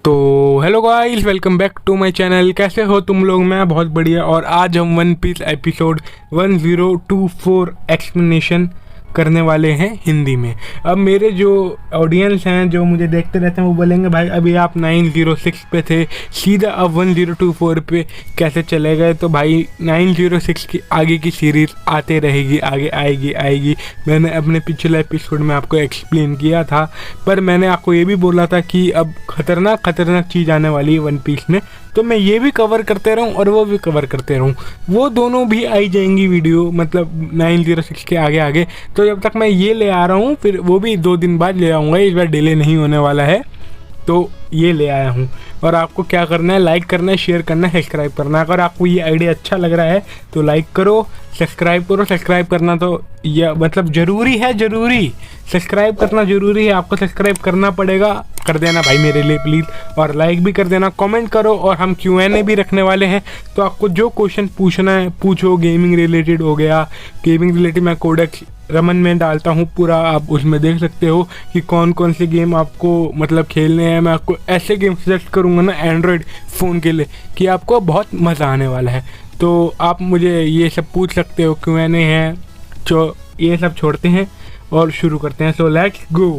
तो hello guys, welcome back to my channel. कैसे हो तुम लोग? मैं बहुत बढ़िया। और आज हम वन पीस एपिसोड 1024 एक्सप्लेनेशन करने वाले हैं हिंदी में। अब मेरे जो ऑडियंस हैं, जो मुझे देखते रहते हैं, वो बोलेंगे भाई अभी आप 906 पे थे, सीधा अब 1024 पे कैसे चले गए? तो भाई 906 की आगे की सीरीज़ आते रहेगी, आगे आएगी। मैंने अपने पिछले एपिसोड में आपको एक्सप्लेन किया था, पर मैंने आपको ये भी बोला था कि अब खतरनाक चीज़ आने वाली है वन पीस में, तो मैं ये भी कवर करते रहूँ और वो भी कवर करते रहूँ। वो दोनों भी आई जाएंगी वीडियो, मतलब 906 के आगे। तो जब तक मैं ये ले आ रहा हूँ, फिर वो भी 2 दिन बाद ले आऊँगा, इस बार डिले नहीं होने वाला है। तो ये ले आया हूँ। और आपको क्या करना है? लाइक करना है, शेयर करना है, सब्सक्राइब करना है। अगर आपको ये आइडिया अच्छा लग रहा है तो लाइक करो, सब्सक्राइब करो। सब्सक्राइब करना तो यह मतलब ज़रूरी है, सब्सक्राइब करना ज़रूरी है। आपको सब्सक्राइब करना पड़ेगा, कर देना भाई मेरे लिए प्लीज़। और लाइक भी कर देना, कमेंट करो। और हम Q&A भी रखने वाले हैं, तो आपको जो क्वेश्चन पूछना है पूछो। गेमिंग रिलेटेड हो गया, गेमिंग रिलेटेड मैं कोडेक्स रमन में डालता हूँ पूरा, आप उसमें देख सकते हो कि कौन से गेम आपको मतलब खेलने हैं। मैं आपको ऐसे गेम सजेस्ट करूँगा ना एंड्रॉयड फ़ोन के लिए कि आपको बहुत मज़ा आने वाला है। तो आप मुझे ये सब पूछ सकते हो, Q&A है। जो ये सब छोड़ते हैं और शुरू करते हैं। So let's go.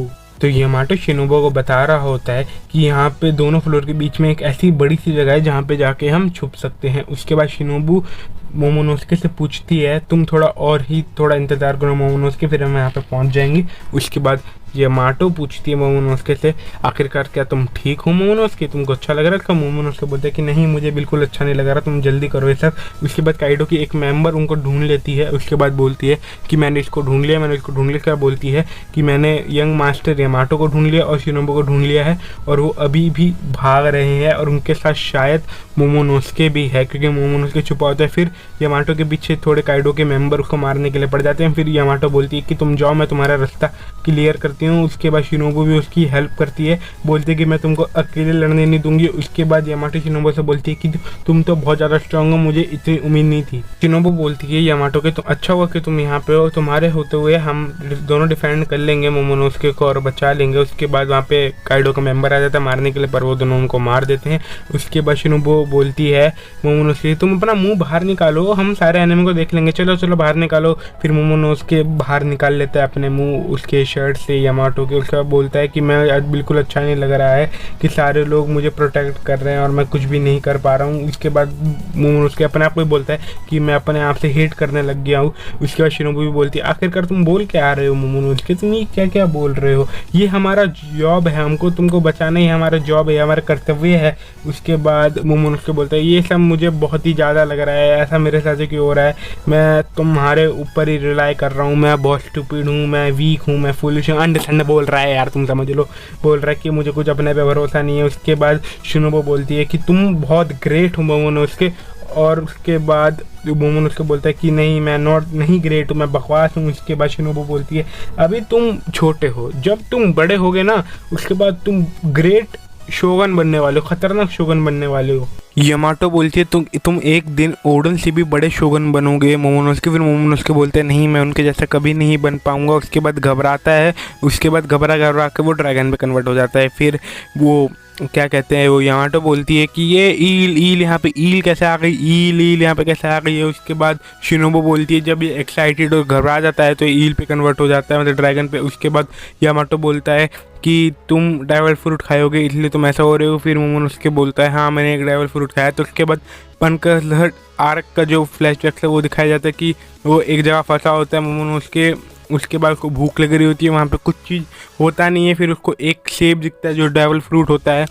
तो यामाटो शिनोबो को बता रहा होता है कि यहाँ पे दोनों फ्लोर के बीच में एक ऐसी बड़ी सी जगह है जहाँ पे जाके हम छुप सकते हैं। उसके बाद शिनोबू मोमोनोस्के से पूछती है तुम थोड़ा इंतज़ार करो मोमोनोस्के, फिर हम यहाँ पे पहुँच जाएंगे। उसके बाद यामाटो पूछती है मोमोनोस्के से आखिरकार क्या तुम ठीक हो मोमोनोस्के, तुमको अच्छा लग रहा है? मोमोनोस्के बोलते हैं कि नहीं, मुझे बिल्कुल अच्छा नहीं लग रहा, तुम जल्दी करो ये सब। उसके बाद काइडो की एक मेंबर उनको ढूंढ लेती है। उसके बाद बोलती है कि मैंने इसको ढूंढ लिया। क्या बोलती है कि मैंने यंग मास्टर यामाटो को ढूंढ लिया और शिनोबो को ढूंढ लिया है, और वो अभी भी भाग रहे हैं। और उनके साथ शायद मोमोनोस्के भी है, क्योंकि मोमोनोस्के छुपा होता है। फिर यामाटो के पीछे थोड़े काइडो के मेंबर उसको मारने के लिए पड़ जाते हैं। फिर यामाटो बोलती है कि तुम जाओ, मैं तुम्हारा रास्ता क्लियर करती हूँ। उसके बाद शिनोबो भी उसकी हेल्प करती है, बोलती है कि मैं तुमको अकेले लड़ने नहीं दूंगी। उसके बाद यामाटो शिनोबो से बोलती है कि तुम तो बहुत ज़्यादा स्ट्रांग हो, मुझे इतनी उम्मीद नहीं थी। शिनोबो बोलती है यामाटो के, तुम अच्छा हुआ कि तुम यहाँ पे हो, तुम्हारे होते हुए हम दोनों डिफेंड कर लेंगे मोमोनोस्के को और बचा लेंगे। उसके बाद वहाँ पे काइडो का मेंबर आ जाता है मारने के लिए, पर वो दोनों उनको मार देते हैं। उसके बाद शिनोबो बोलती है मोमोनोस्के, तुम अपना मुँह बाहर निकालो, हम सारे एनिमे को देख लेंगे, चलो बाहर निकालो। फिर मोमोनोस्के बाहर निकाल लेता है अपने मुँह उसके शर्ट से यामाटो के। उसके बाद बोलता है कि मैं आज बिल्कुल अच्छा नहीं लग रहा है कि सारे लोग मुझे प्रोटेक्ट कर रहे हैं और मैं कुछ भी नहीं कर पा रहा हूँ। उसके बाद मोमोनोस्के अपने आप को ही बोलता है कि मैं अपने आप से हेट करने लग गया हूँ। उसके बाद शिनोबू भी बोलती है आखिरकार तुम बोल के आ रहे हो मोमोनोस्के, तुम ये क्या बोल रहे हो? ये हमारा जॉब है, हमको तुमको बचाना ही हमारा जॉब है, हमारा कर्तव्य है। उसके बाद मोमोनोस्के बोलता है ये सब मुझे बहुत ही ज़्यादा लग रहा है, ऐसा मेरे साथ क्यों हो रहा है? मैं तुम्हारे ऊपर ही रिलाई कर रहा हूँ, मैं बहुत स्टूपिड हूँ, मैं वीक हूँ, मैं फुलिश हूँ। अंडरस्टैंड बोल रहा है यार, तुम समझ लो, बोल रहा है कि मुझे कुछ अपने पे भरोसा नहीं है। उसके बाद शिनोबो बोलती है कि तुम बहुत ग्रेट हो मोमोनोस्के। और उसके बाद मोमोनोस्के बोलता है कि नहीं, मैं नहीं ग्रेट हूँ, मैं बकवास हूँ। उसके बाद शिनोबो बोलती है अभी तुम छोटे हो, जब तुम बड़े होगे ना उसके बाद तुम ग्रेट शोगन बनने वाले हो, खतरनाक शोगन बनने वाले हो। यामाटो बोलती है तुम एक दिन ओडन से भी बड़े शोगन बनोगे मोमोनोस्के। फिर मोमोनोस्के बोलते हैं नहीं, मैं उनके जैसा कभी नहीं बन पाऊंगा। उसके बाद घबराता है। उसके बाद घबरा के वो ड्रैगन पे कन्वर्ट हो जाता है। फिर वो क्या कहते हैं, वो यामाटो बोलती है कि ये ईल यहाँ पे ईल कैसे आ गई, ईल यहाँ पे कैसे आ गई है? उसके बाद शिनोबो बोलती है जब ये एक्साइटेड और घबरा जाता है तो ईल पे कन्वर्ट हो जाता है, मतलब ड्रैगन पे। उसके बाद यामाटो बोलता है कि तुम ड्रैगन फ्रूट खाओगे इसलिए तुम ऐसा हो रहे हो। फिर मोमोनोस्के बोलता है हाँ मैंने एक ड्रैगन फ्रूट खाया। तो उसके बाद पंकज आर्क का जो फ्लैशबैक है वो दिखाया जाता है कि वो एक जगह फंसा होता है मोमोनोस्के। उसके बाद उसको भूख लग रही होती है, वहाँ पे कुछ चीज़ होता नहीं है। फिर उसको एक सेब दिखता है जो ड्रैगन फ्रूट होता है,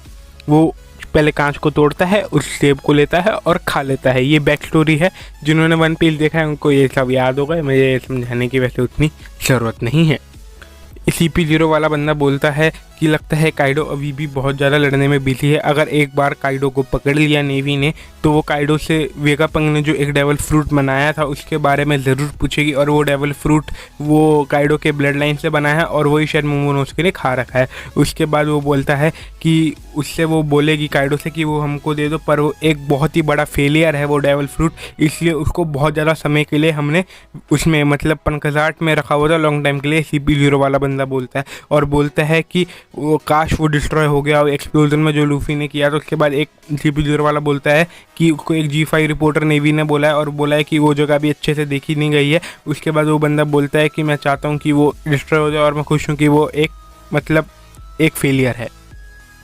वो पहले कांच को तोड़ता है, उस सेब को लेता है और खा लेता है। ये बैक स्टोरी है, जिन्होंने वन पीस देखा है उनको ये सब याद होगा, मुझे समझाने की वैसे उतनी ज़रूरत नहीं है। CP0 वाला बंदा बोलता है कि लगता है काइडो अभी भी बहुत ज़्यादा लड़ने में बिजी है। अगर एक बार काइडो को पकड़ लिया नेवी ने तो वो काइडो से वेगापंग ने जो एक डेवल फ्रूट बनाया था उसके बारे में ज़रूर पूछेगी। और वो डेवल फ्रूट वो काइडो के ब्लड लाइन से बना है और वही शायद मोमोनोस्के ने खा रखा है। उसके बाद वो बोलता है कि उससे वो बोलेगी काइडो से कि वो हमको दे दो, पर वो एक बहुत ही बड़ा फेलियर है वो डेवल फ्रूट, इसलिए उसको बहुत ज़्यादा समय के लिए हमने उसमें मतलब पनकजाट में रखा हुआ था लॉन्ग टाइम के लिए। CP0 वाला बंदा बोलता है और बोलता है कि वो काश वो डिस्ट्रॉय हो गया एक्सप्लोजन में जो लूफी ने किया। तो उसके बाद एक GP0 वाला बोलता है कि उसको एक G5 रिपोर्टर नेवी ने बोला है और बोला है कि वो जगह भी अच्छे से देखी नहीं गई है। उसके बाद वो बंदा बोलता है कि मैं चाहता हूँ कि वो डिस्ट्रॉय हो जाए और मैं खुश हूँ कि वो एक फेलियर है।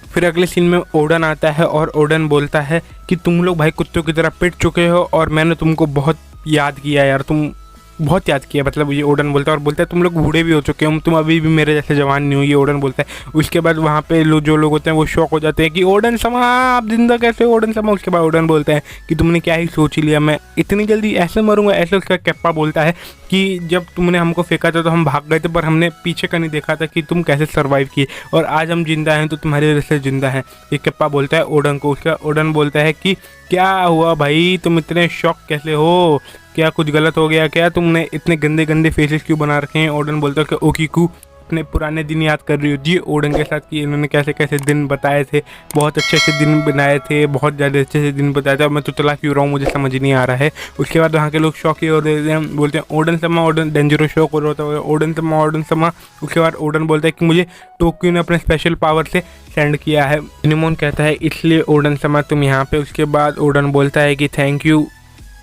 फिर अगले सीन में ओडन आता है और ओडन बोलता है कि तुम लोग भाई कुत्तों की तरह पिट चुके हो और मैंने तुमको बहुत याद किया यार, तुम बहुत याद किया। मतलब ये ओडन बोलता है और बोलता है तुम लोग बूढ़े भी हो चुके हो, तुम अभी भी मेरे जैसे जवान नहीं हो, ये ओडन बोलता है। उसके बाद वहाँ पे जो लोग होते हैं वो शॉक हो जाते हैं कि ओडन समा आप जिंदा कैसे हो ओडन समा। उसके बाद ओडन बोलता है कि तुमने क्या ही सोच लिया, मैं इतनी जल्दी ऐसे मरूंगा ऐसे। उसका कैप्पा बोलता है कि जब तुमने हमको फेंका था तो हम भाग गए थे, पर हमने पीछे का नहीं देखा था कि तुम कैसे सर्वाइव किए, और आज हम जिंदा हैं तो तुम्हारी वजह से जिंदा हैं, ये कैप्पा बोलता है ओडन को। उसका ओडन बोलता है कि क्या हुआ भाई, तुम इतने शॉक कैसे हो, क्या कुछ गलत हो गया क्या, तुमने इतने गंदे गंदे फेसेस क्यों बना रखे हैं। ओडन बोलता है कि ओकीकू अपने पुराने दिन याद कर रही हो जी ओडन के साथ कि इन्होंने कैसे कैसे दिन बताए थे, बहुत अच्छे से दिन बनाए थे, बहुत ज़्यादा अच्छे से दिन बताए थे, और मैं तो चला क्यों रहा हूँ मुझे समझ नहीं आ रहा है। उसके बाद वहाँ के लोग शौक ही हो रहे हैं, बोलते हैं ओडन समा, ओडन डेंजरो शौक हो रहा था ओडन समा ओडन समा। उसके बाद ओडन बोलता है कि मुझे टोक्यो ने अपने स्पेशल पावर से सेंड किया है। किनेमोन कहता है इसलिए ओडन समा तुम यहाँ पे। उसके बाद ओडन बोलता है कि थैंक यू,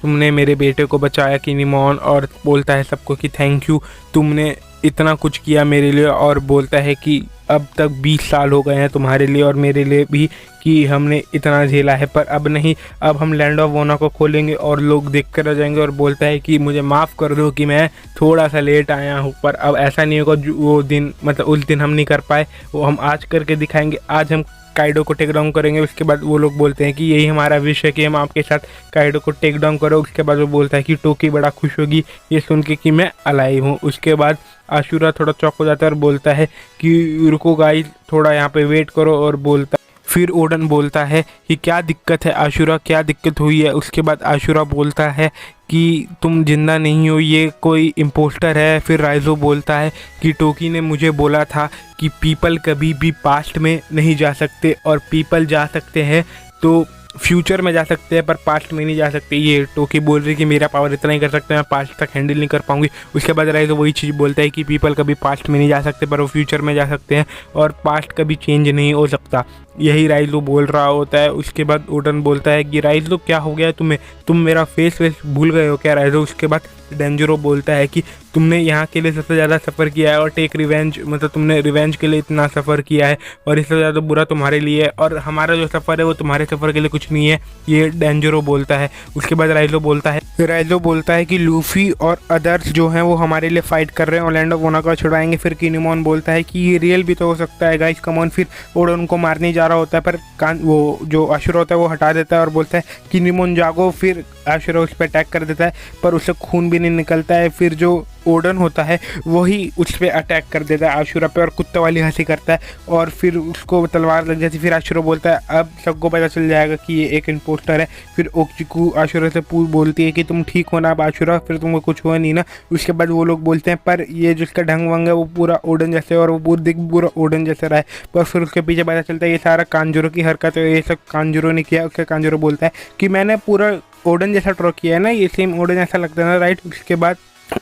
तुमने मेरे बेटे को बचाया किनेमोन, और बोलता है सबको कि थैंक यू, तुमने इतना कुछ किया मेरे लिए। और बोलता है कि अब तक 20 साल हो गए हैं तुम्हारे लिए और मेरे लिए भी कि हमने इतना झेला है, पर अब नहीं, अब हम लैंड ऑफ वोना को खोलेंगे और लोग देख कर रह जाएंगे। और बोलता है कि मुझे माफ़ कर दो कि मैं थोड़ा सा लेट आया हूँ, पर अब ऐसा नहीं होगा वो दिन, मतलब उस दिन हम नहीं कर पाए वो हम आज करके दिखाएंगे, आज हम काइडो को टेक डाउन करेंगे। उसके बाद वो लोग बोलते हैं कि यही हमारा विश है कि हम आपके साथ काइडो को टेक डाउन करो। उसके बाद वो बोलता है कि टोकी बड़ा खुश होगी ये सुन के कि मैं अलाइव हूँ। उसके बाद आशुरा थोड़ा चौंक हो जाता है और बोलता है कि रुको गाइस, थोड़ा यहाँ पे वेट करो। और बोलता फिर ओडन बोलता है कि क्या दिक्कत है आशुरा, क्या दिक्कत हुई है। उसके बाद आशुरा बोलता है कि तुम जिंदा नहीं हो, ये कोई इम्पोस्टर है। फिर राइजो बोलता है कि टोकी ने मुझे बोला था कि पीपल कभी भी पास्ट में नहीं जा सकते, और पीपल जा सकते हैं तो फ्यूचर में जा सकते हैं पर पास्ट में नहीं जा सकते। ये टोकी बोल रही कि मेरा पावर इतना ही कर सकते हैं, मैं पास्ट तक हैंडल नहीं कर पाऊंगी। उसके बाद राइजो वही चीज़ बोलता है कि पीपल कभी पास्ट में नहीं जा सकते पर वो फ्यूचर में जा सकते हैं, और पास्ट कभी चेंज नहीं हो सकता, यही राइजो बोल रहा होता है। उसके बाद ओडन बोलता है कि राइजो क्या हो गया तुम्हें, तुम मेरा फेस वेस भूल गए हो क्या राइजो। उसके बाद डेंजरो बोलता है कि तुमने यहाँ के लिए सबसे ज़्यादा सफ़र किया है और टेक रिवेंज, मतलब तुमने रिवेंज के लिए इतना सफ़र किया है और इससे ज़्यादा बुरा तुम्हारे लिए है, और हमारा जो सफ़र है वो तुम्हारे सफ़र के लिए कुछ नहीं है, ये डेंजरो बोलता है। उसके बाद राइजो बोलता है कि लूफी और अदर्स जो हैं वो हमारे लिए फ़ाइट कर रहे हैं और लैंड ऑफ वोना को छुड़ाएंगे। फिर किनेमोन बोलता है कि ये रियल भी तो हो सकता है गाइस, कम ऑन। फिर ओडन उनको मारने जा रहा होता है पर वो जो आशुरा होता है वो हटा देता है और बोलता है किनेमोन जागो। फिर आशुरा उस पर अटैक कर देता है पर उससे खून भी नहीं निकलता है। फिर जो ओडन होता है वही उस पर अटैक कर देता है आशुरा पे, और कुत्ते वाली हंसी करता है और फिर उसको तलवार लग जाती है। फिर आशुरा बोलता है अब सबको पता चल जाएगा कि ये एक इम्पोस्टर है। फिर ओकीकू आशुरा से बोलती है कि तुम ठीक हो ना अब आशुरा, फिर तुमको कुछ हुआ नहीं ना। उसके बाद वो लोग बोलते हैं पर ये जिसका ढंग वंग है वो पूरा ओडन जैसे, और वो पूरा ओडन जैसे रहा है। पर फिर उसके पीछे पता चलता है ये सारा कांजूरो की हरकत है, ये सब कांजूरो ने किया। उसके कांजूरो बोलता है कि मैंने पूरा ओडन जैसा ड्रॉ किया है ना, ये सेम ओडन जैसा लगता है ना, राइट। उसके बाद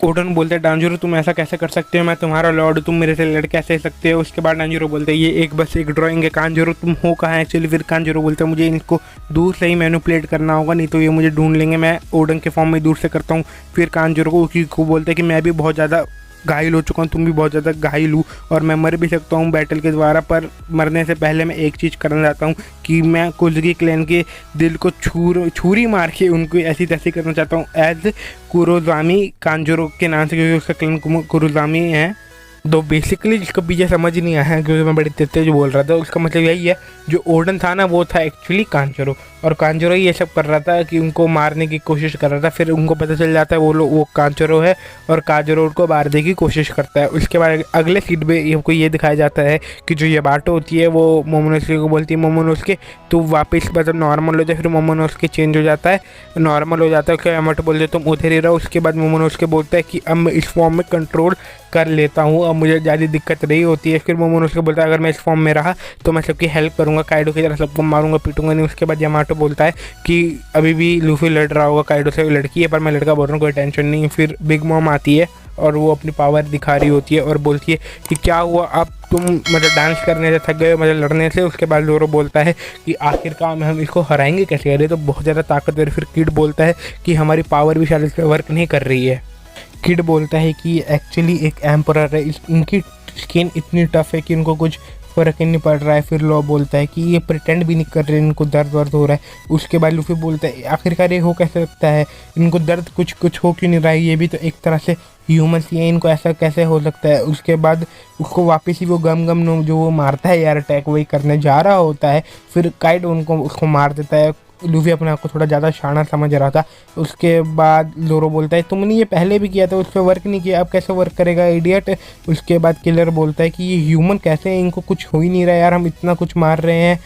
ओडन बोलते हैं डांजरो तुम ऐसा कैसे कर सकते हो, मैं तुम्हारा लॉर्ड, तुम मेरे से लड़ कैसे सकते हो। उसके बाद डांजरो बोलते हैं ये बस एक ड्राइंग है कांजरो, तुम हो कहाँ एक्चुअली। फिर कांजरो बोलते हैं मुझे इनको दूर से ही मैनिपुलेट करना होगा, नहीं तो ये मुझे ढूंढ लेंगे, मैं ओडन के फॉर्म में दूर से करता हूँ। फिर कांजरो को बोलते हैं कि मैं भी बहुत ज़्यादा घायल हो चुका हूँ, तुम भी बहुत ज़्यादा घायल हूँ और मैं मर भी सकता हूँ बैटल के द्वारा, पर मरने से पहले मैं एक चीज़ करना चाहता हूँ कि मैं कुजुगी क्लैन के दिल को छुरी मार के उनको ऐसी तैसी करना चाहता हूँ एज कुरोजामी कांजरो के नाम से, क्योंकि उसका क्लैन कुरोजामी है। तो बेसिकली जिसको पीछे समझ नहीं आया क्योंकि मैं बड़ी तेज बोल रहा था, उसका मतलब यही है जो ओडन था ना वो था एक्चुअली कांजरो, और कांजरो ही ये सब कर रहा था कि उनको मारने की कोशिश कर रहा था। फिर उनको पता चल जाता है वो कांजरो है और कांजरो उनको मारने की कोशिश करता है। उसके बाद अगले सीट में हमको ये दिखाया जाता है कि जो यामाटो होती है वो मोमोनोसुके को बोलती है मोमोनोसुके तो वापस मतलब नॉर्मल हो जाए। फिर मोमोनोसुके चेंज हो जाता है, नॉर्मल हो जाता है। उसके यामाटो बोलते तुम उधर ही रहो। उसके बाद मोमोनोसुके बोलता है कि अब मैं इस फॉर्म में कंट्रोल कर लेता हूँ, अब मुझे ज़्यादा दिक्कत नहीं होती है। फिर मोमोनोसुके बोलता है अगर मैं इस फॉर्म में रहा तो मैं सबकी हेल्प करूँगा, काइडो की तरह सबको मारूंगा पीटूंगा नहीं। उसके बाद यामाटो बोलता है कि अभी भी लूफी लड़ रहा होगा काइडो से, लड़की है पर मैं लड़का बोल रहा हूँ कोई टेंशन नहीं। फिर बिग मॉम आती है और वो अपनी पावर दिखा रही होती है और बोलती है कि क्या हुआ, अब तुम मतलब डांस करने से थक गए हो, मतलब लड़ने से। उसके बाद ज़ोरो बोलता है कि आखिरकार हम इसको हराएंगे कैसे, अरे तो बहुत ज़्यादा ताकतवर। फिर किड बोलता है कि हमारी पावर भी शायद इस पर वर्क नहीं कर रही है। किड बोलता है कि एक्चुअली एक एम्परर है, इनकी स्किन इतनी टफ है कि उनको कुछ फ़र्क ही नहीं पड़ रहा है। फिर लॉ बोलता है कि ये प्रिटेंड भी नहीं कर रहे, इनको दर्द वर्द हो रहा है। उसके बाद लूफी बोलता है आखिरकार ये हो कैसे सकता है, इनको दर्द कुछ हो क्यों नहीं रहा है, ये भी तो एक तरह से ह्यूमंस ही है, इनको ऐसा कैसे हो सकता है। उसके बाद उसको वापस ही वो गम जो वो मारता है यार अटैक, वही करने जा रहा होता है। फिर काइड उसको मार देता है। लूफी अपने आप को थोड़ा ज़्यादा शाना समझ रहा था। उसके बाद ज़ोरो बोलता है तुमने ये पहले भी किया था, उस पर वर्क नहीं किया, अब कैसे वर्क करेगा इडियट। उसके बाद किलर बोलता है कि ये ह्यूमन कैसे हैं, इनको कुछ हो ही नहीं रहा यार, हम इतना कुछ मार रहे हैं।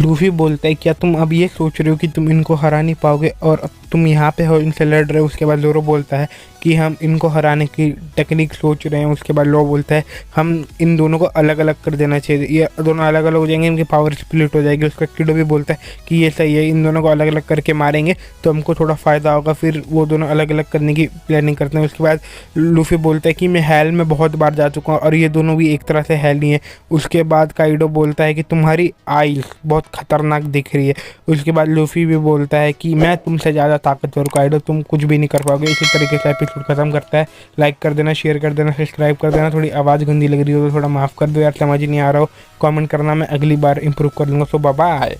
लूफी बोलता है क्या तुम अब ये सोच रहे हो कि तुम इनको हरा नहीं पाओगे और अब तुम यहाँ पे हो इनसे लड़ रहे हो। उसके बाद ज़ोरो बोलता है कि हम इनको हराने की टेक्निक सोच रहे हैं। उसके बाद लॉ बोलता है हम इन दोनों को अलग अलग कर देना चाहिए, ये दोनों अलग अलग हो जाएंगे, इनकी पावर स्प्लिट हो जाएगी। उसका किडो भी बोलता है कि ये सही है, इन दोनों को अलग अलग करके मारेंगे तो हमको थोड़ा फ़ायदा होगा। फिर वो दोनों अलग अलग करने की प्लानिंग करते हैं। उसके बाद लूफी बोलता है कि मैं हेल में बहुत बार जा चुका हूँ और ये दोनों भी एक तरह से हेल ही हैं। उसके बाद काइडो बोलता है कि तुम्हारी आइज़ बहुत ख़तरनाक दिख रही है। उसके बाद लूफी भी बोलता है कि मैं तुमसे ज़्यादा ताकतवर काइडो, तुम कुछ भी नहीं कर पाओगे। इसी तरीके से एपिसोड खत्म करता है। लाइक कर देना, शेयर कर देना, सब्सक्राइब कर देना। थोड़ी आवाज़ गंदी लग रही हो तो थोड़ा माफ़ कर दो यार, समझ ही नहीं आ रहा हो कमेंट करना, मैं अगली बार इंप्रूव कर लूँगा। सो बाय बाय।